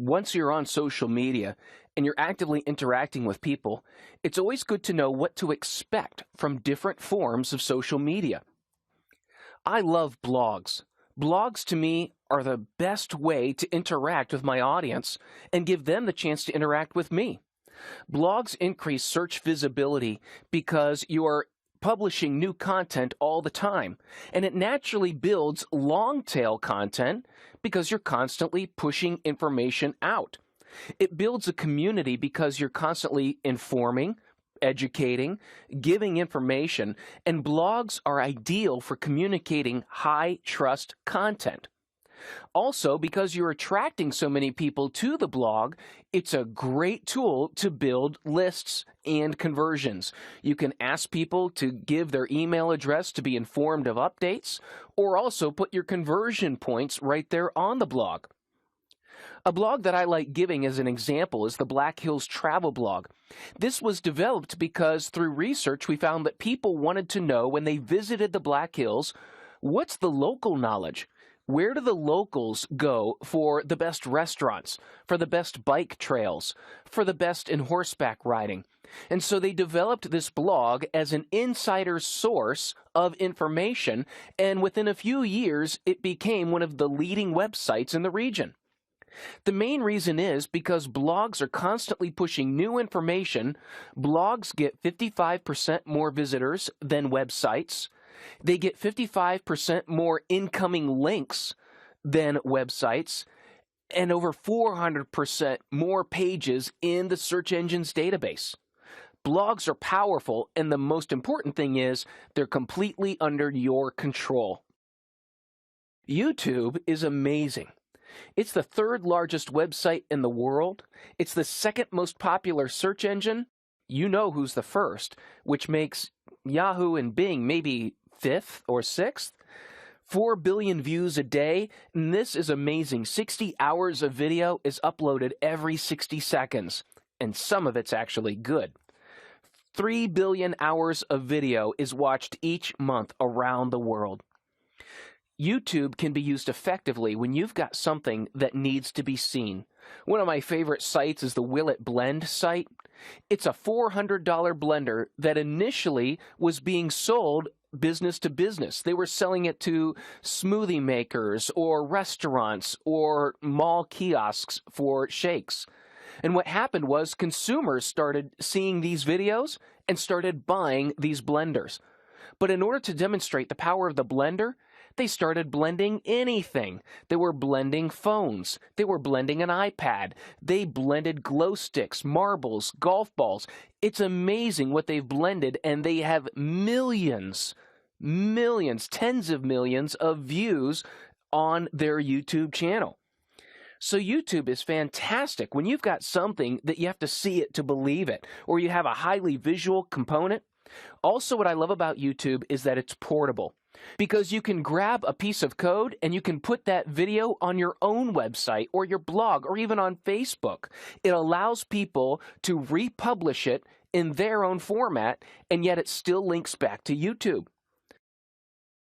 Once you're on social media and you're actively interacting with people, it's always good to know what to expect from different forms of social media. I love blogs. Blogs to me are the best way to interact with my audience and give them the chance to interact with me. Blogs increase search visibility because you are publishing new content all the time, and it naturally builds long-tail content because you're constantly pushing information out. It builds a community because you're constantly informing, educating, giving information, and blogs are ideal for communicating high-trust content. Also, because you're attracting so many people to the blog, it's a great tool to build lists and conversions. You can ask people to give their email address to be informed of updates, or also put your conversion points right there on the blog. A blog that I like giving as an example is the Black Hills Travel blog. This was developed because through research we found that people wanted to know when they visited the Black Hills, what's the local knowledge? Where do the locals go for the best restaurants, for the best bike trails, for the best in horseback riding? And so they developed this blog as an insider source of information, and within a few years, it became one of the leading websites in the region. The main reason is because blogs are constantly pushing new information. Blogs get 55% more visitors than websites. They get 55% more incoming links than websites, and over 400% more pages in the search engine's database. Blogs are powerful, and the most important thing is they're completely under your control. YouTube is amazing. It's the third largest website in the world. It's the second most popular search engine. You know who's the first, which makes Yahoo and Bing maybe fifth or sixth. 4 billion views a day, and this is amazing. 60 hours of video is uploaded every 60 seconds, and some of it's actually good. 3 billion hours of video is watched each month around the world. YouTube can be used effectively when you've got something that needs to be seen. One of my favorite sites is the Will It Blend site. It's a $400 blender that initially was being sold business to business. They were selling it to smoothie makers or restaurants or mall kiosks for shakes. And what happened was consumers started seeing these videos and started buying these blenders. But in order to demonstrate the power of the blender, they started blending anything. They were blending phones. They were blending an iPad. They blended glow sticks, marbles, golf balls. It's amazing what they've blended, and they have millions, tens of millions of views on their YouTube channel. So YouTube is fantastic when you've got something that you have to see it to believe it, or you have a highly visual component. Also, what I love about YouTube is that it's portable, because you can grab a piece of code and you can put that video on your own website or your blog or even on Facebook. It allows people to republish it in their own format, and yet it still links back to YouTube.